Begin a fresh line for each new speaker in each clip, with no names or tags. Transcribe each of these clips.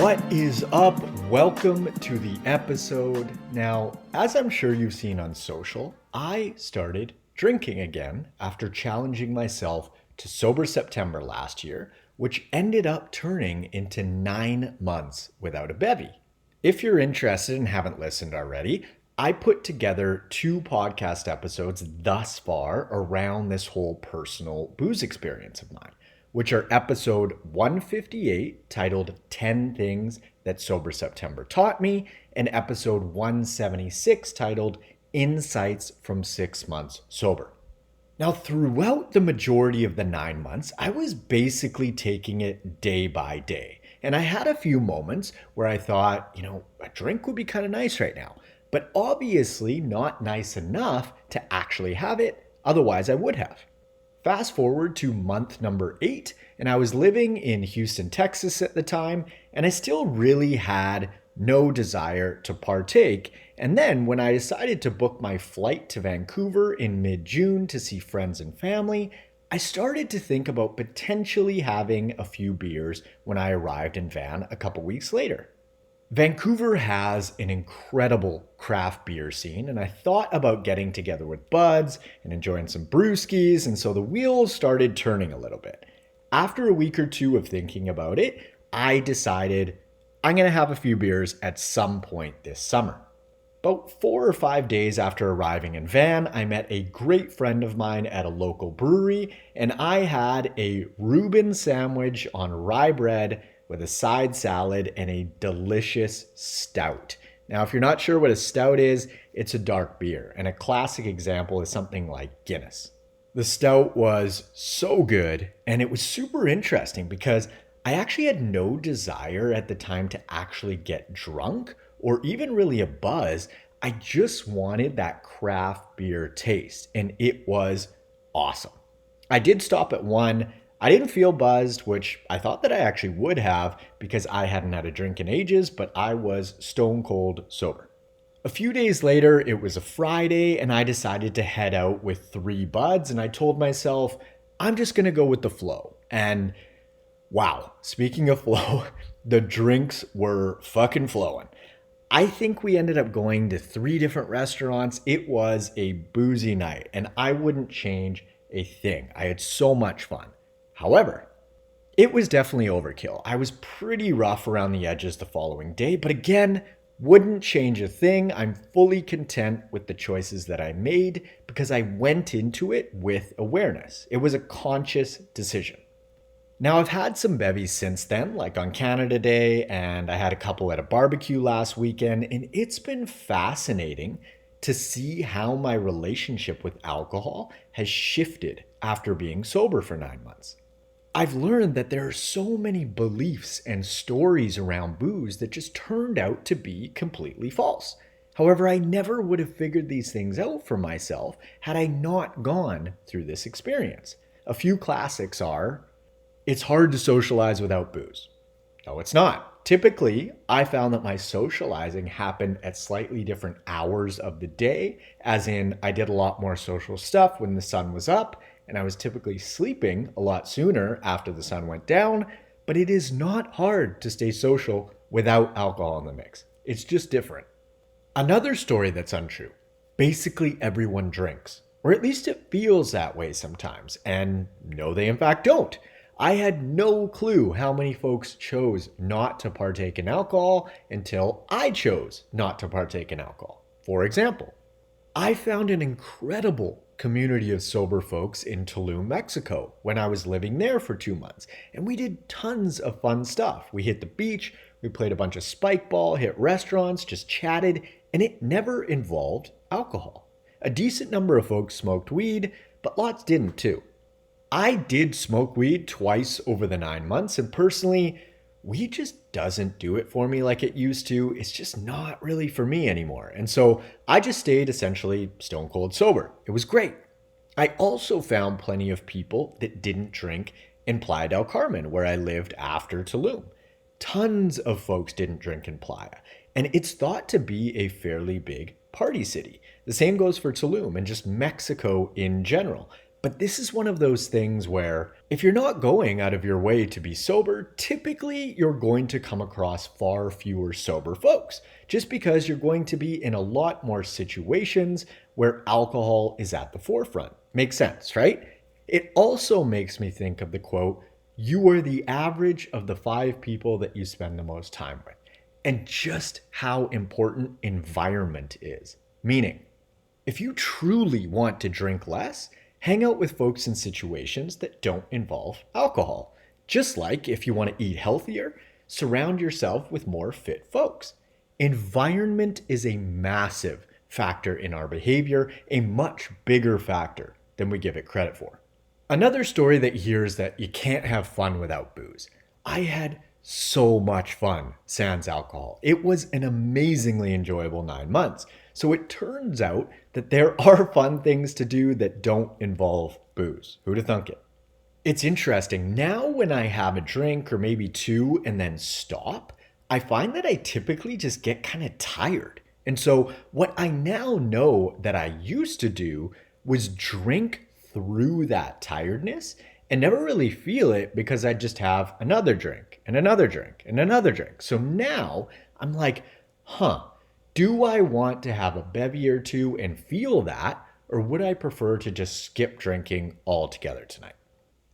What is up? Welcome to the episode. Now, as I'm sure you've seen on social, I started drinking again after challenging myself to sober September last year, which ended up turning into 9 months without a bevy. If you're interested and haven't listened already, I put together 2 podcast episodes thus far around this whole personal booze experience of mine, which are episode 158, titled 10 Things That Sober September Taught Me, and episode 176, titled Insights from 6 Months Sober. Now, throughout the majority of the 9 months, I was basically taking it day by day. And I had a few moments where I thought, a drink would be kind of nice right now, but obviously not nice enough to actually have it, otherwise I would have. Fast forward to month number 8, and I was living in Houston, Texas at the time, and I still really had no desire to partake. And then when I decided to book my flight to Vancouver in mid-June to see friends and family, I started to think about potentially having a few beers when I arrived in Van a couple weeks later. Vancouver has an incredible craft beer scene, and I thought about getting together with buds and enjoying some brewskis, and so the wheels started turning a little bit. After a week or two of thinking about it, I decided I'm going to have a few beers at some point this summer. About 4 or 5 days after arriving in Van, I met a great friend of mine at a local brewery, and I had a Reuben sandwich on rye bread with a side salad and a delicious stout. Now, if you're not sure what a stout is, it's a dark beer, and a classic example is something like Guinness. The stout was so good, and it was super interesting because I actually had no desire at the time to actually get drunk or even really a buzz. I just wanted that craft beer taste, and it was awesome. I did stop at one. I didn't feel buzzed, which I thought that I actually would have because I hadn't had a drink in ages, but I was stone cold sober. A few days later, it was a Friday, and I decided to head out with 3 buds, and I told myself, I'm just going to go with the flow. And wow, speaking of flow, the drinks were fucking flowing. I think we ended up going to 3 different restaurants. It was a boozy night, and I wouldn't change a thing. I had so much fun. However, it was definitely overkill. I was pretty rough around the edges the following day, but again, wouldn't change a thing. I'm fully content with the choices that I made because I went into it with awareness. It was a conscious decision. Now, I've had some bevies since then, like on Canada Day, and I had a couple at a barbecue last weekend, and it's been fascinating to see how my relationship with alcohol has shifted after being sober for 9 months. I've learned that there are so many beliefs and stories around booze that just turned out to be completely false. However, I never would have figured these things out for myself had I not gone through this experience. A few classics are, it's hard to socialize without booze. No, it's not. Typically, I found that my socializing happened at slightly different hours of the day, as in I did a lot more social stuff when the sun was up, and I was typically sleeping a lot sooner after the sun went down, but it is not hard to stay social without alcohol in the mix. It's just different. Another story that's untrue. Basically everyone drinks, or at least it feels that way sometimes, and no, they in fact don't. I had no clue how many folks chose not to partake in alcohol until I chose not to partake in alcohol. For example, I found an incredible community of sober folks in Tulum, Mexico when I was living there for 2 months, and we did tons of fun stuff. We hit the beach, we played a bunch of spike ball, hit restaurants, just chatted, and it never involved alcohol. A decent number of folks smoked weed, but lots didn't too. I did smoke weed twice over the 9 months, and personally, weed just doesn't do it for me like it used to. It's just not really for me anymore. And so I just stayed essentially stone cold sober. It was great. I also found plenty of people that didn't drink in Playa del Carmen, where I lived after Tulum. Tons of folks didn't drink in Playa, and it's thought to be a fairly big party city. The same goes for Tulum and just Mexico in general. But this is one of those things where if you're not going out of your way to be sober, typically you're going to come across far fewer sober folks, just because you're going to be in a lot more situations where alcohol is at the forefront. Makes sense, right? It also makes me think of the quote, "You are the average of the 5 people that you spend the most time with," and just how important environment is. Meaning, if you truly want to drink less, hang out with folks in situations that don't involve alcohol. Just like if you want to eat healthier, surround yourself with more fit folks. Environment is a massive factor in our behavior, a much bigger factor than we give it credit for. Another story that hears that you can't have fun without booze. I had so much fun sans alcohol. It was an amazingly enjoyable 9 months. So it turns out that there are fun things to do that don't involve booze. Who'd have thunk it? It's interesting. Now when I have a drink or maybe two and then stop, I find that I typically just get kind of tired. And so what I now know that I used to do was drink through that tiredness and never really feel it because I just have another drink and another drink and another drink. So now I'm like, do I want to have a bevy or two and feel that, or would I prefer to just skip drinking altogether tonight?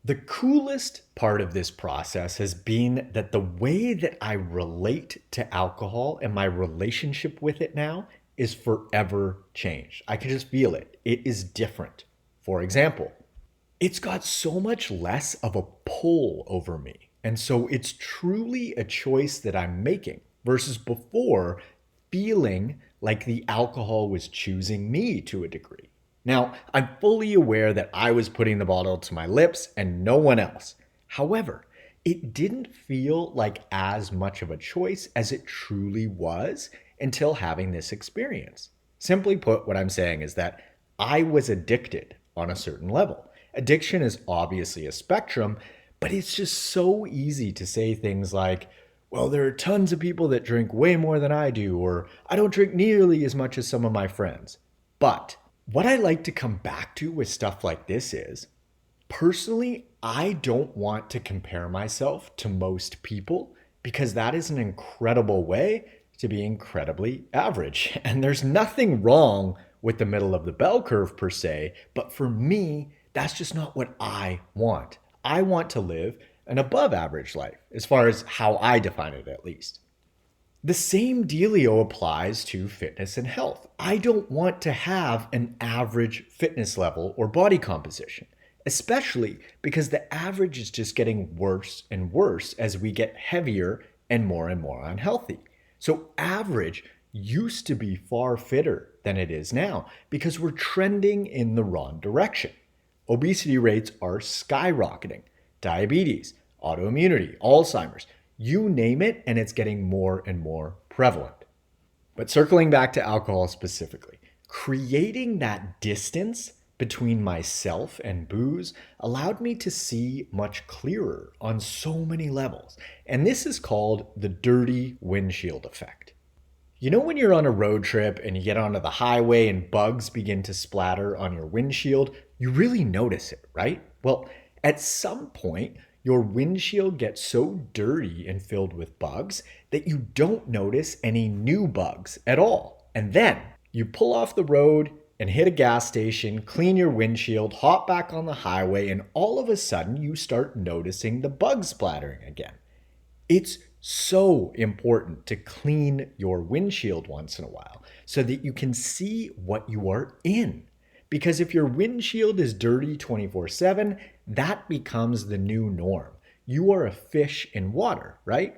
The coolest part of this process has been that the way that I relate to alcohol and my relationship with it now is forever changed. I can just feel it. It is different. For example, it's got so much less of a pull over me. And so it's truly a choice that I'm making versus before feeling like the alcohol was choosing me to a degree. Now, I'm fully aware that I was putting the bottle to my lips and no one else. However, it didn't feel like as much of a choice as it truly was until having this experience. Simply put, what I'm saying is that I was addicted on a certain level. Addiction is obviously a spectrum, but it's just so easy to say things like, well, there are tons of people that drink way more than I do, or I don't drink nearly as much as some of my friends. But what I like to come back to with stuff like this is, personally, I don't want to compare myself to most people because that is an incredible way to be incredibly average. And there's nothing wrong with the middle of the bell curve per se, but for me, that's just not what I want. I want to live an above average life, as far as how I define it at least. The same dealio applies to fitness and health. I don't want to have an average fitness level or body composition, especially because the average is just getting worse and worse as we get heavier and more unhealthy. So average used to be far fitter than it is now because we're trending in the wrong direction. Obesity rates are skyrocketing. Diabetes, autoimmunity, Alzheimer's, you name it, and it's getting more and more prevalent. But circling back to alcohol specifically, creating that distance between myself and booze allowed me to see much clearer on so many levels. And this is called the dirty windshield effect. You know when you're on a road trip and you get onto the highway and bugs begin to splatter on your windshield, you really notice it, right? Well, at some point, your windshield gets so dirty and filled with bugs that you don't notice any new bugs at all. And then you pull off the road and hit a gas station, clean your windshield, hop back on the highway, and all of a sudden you start noticing the bugs splattering again. It's so important to clean your windshield once in a while so that you can see what you are in. Because if your windshield is dirty 24/7, that becomes the new norm. You are a fish in water, right?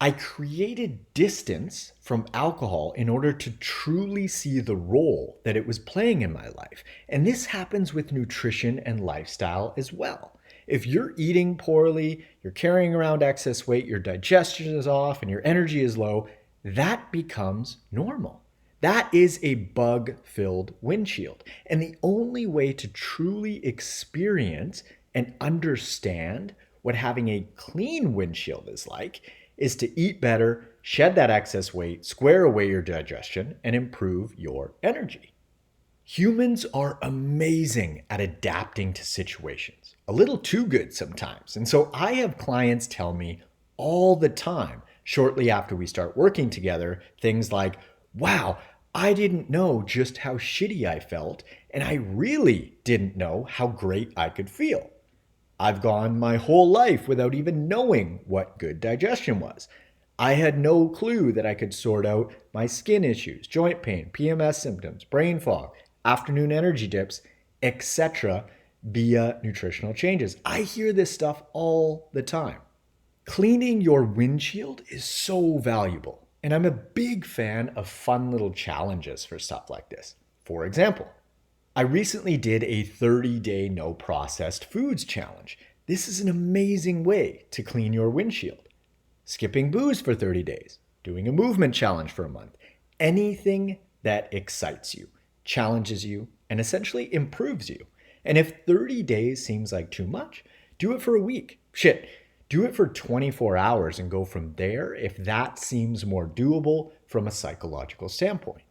I created distance from alcohol in order to truly see the role that it was playing in my life. And this happens with nutrition and lifestyle as well. If you're eating poorly, you're carrying around excess weight, your digestion is off, and your energy is low, that becomes normal. That is a bug-filled windshield. And the only way to truly experience and understand what having a clean windshield is like is to eat better, shed that excess weight, square away your digestion, and improve your energy. Humans are amazing at adapting to situations, a little too good sometimes. And so I have clients tell me all the time, shortly after we start working together, things like, wow, I didn't know just how shitty I felt, and I really didn't know how great I could feel. I've gone my whole life without even knowing what good digestion was. I had no clue that I could sort out my skin issues, joint pain, PMS symptoms, brain fog, afternoon energy dips, etc. via nutritional changes. I hear this stuff all the time. Cleaning your windshield is so valuable, and I'm a big fan of fun little challenges for stuff like this. For example, I recently did a 30-day no processed foods challenge. This is an amazing way to clean your windshield. Skipping booze for 30 days, doing a movement challenge for a month, anything that excites you, challenges you, and essentially improves you. And if 30 days seems like too much, do it for a week. Shit, do it for 24 hours and go from there if that seems more doable from a psychological standpoint.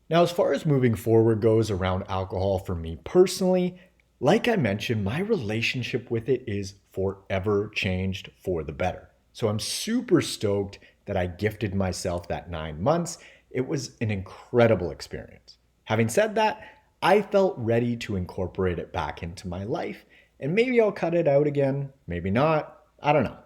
Now, as far as moving forward goes around alcohol for me personally, like I mentioned, my relationship with it is forever changed for the better. So I'm super stoked that I gifted myself that 9 months. It was an incredible experience. Having said that, I felt ready to incorporate it back into my life, and maybe I'll cut it out again, maybe not, I don't know.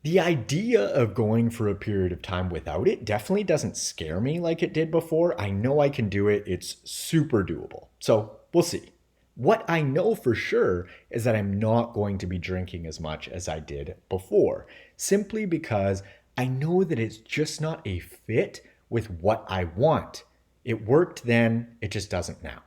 The idea of going for a period of time without it definitely doesn't scare me like it did before. I know I can do it. It's super doable. So we'll see. What I know for sure is that I'm not going to be drinking as much as I did before, simply because I know that it's just not a fit with what I want. It worked then, it just doesn't now.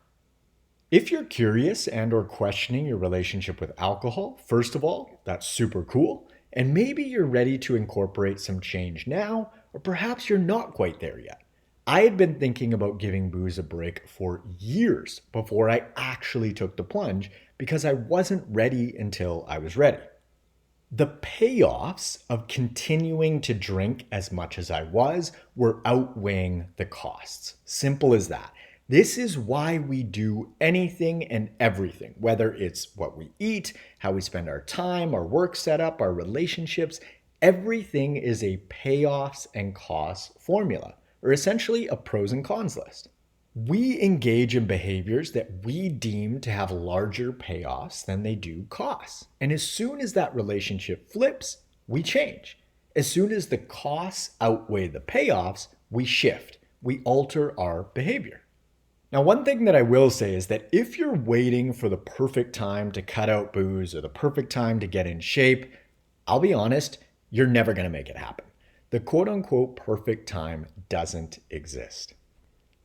If you're curious and or questioning your relationship with alcohol, first of all, that's super cool. And maybe you're ready to incorporate some change now, or perhaps you're not quite there yet. I had been thinking about giving booze a break for years before I actually took the plunge because I wasn't ready until I was ready. The payoffs of continuing to drink as much as I was were outweighing the costs. Simple as that. This is why we do anything and everything, whether it's what we eat, how we spend our time, our work setup, our relationships. Everything is a payoffs and costs formula, or essentially a pros and cons list. We engage in behaviors that we deem to have larger payoffs than they do costs. And as soon as that relationship flips, we change. As soon as the costs outweigh the payoffs, we shift. We alter our behavior. Now, one thing that I will say is that if you're waiting for the perfect time to cut out booze or the perfect time to get in shape, I'll be honest, you're never going to make it happen. The quote-unquote perfect time doesn't exist.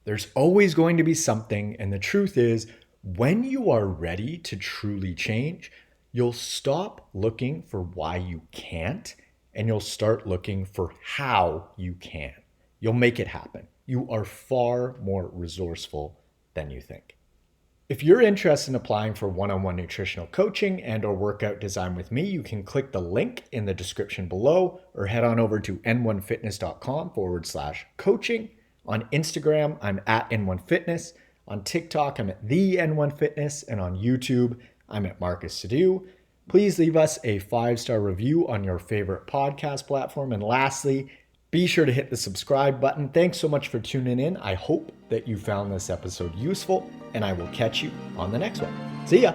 There's always going to be something, and the truth is, when you are ready to truly change, you'll stop looking for why you can't, and you'll start looking for how you can. You'll make it happen. You are far more resourceful than you think. If you're interested in applying for one-on-one nutritional coaching and or workout design with me, you can click the link in the description below or head on over to n1fitness.com/coaching. On Instagram, I'm at N1Fitness. On TikTok, I'm at the N1Fitness. And on YouTube, I'm at Marcus Sadu. Please leave us a 5-star review on your favorite podcast platform. And lastly, be sure to hit the subscribe button. Thanks so much for tuning in. I hope that you found this episode useful, and I will catch you on the next one. See ya.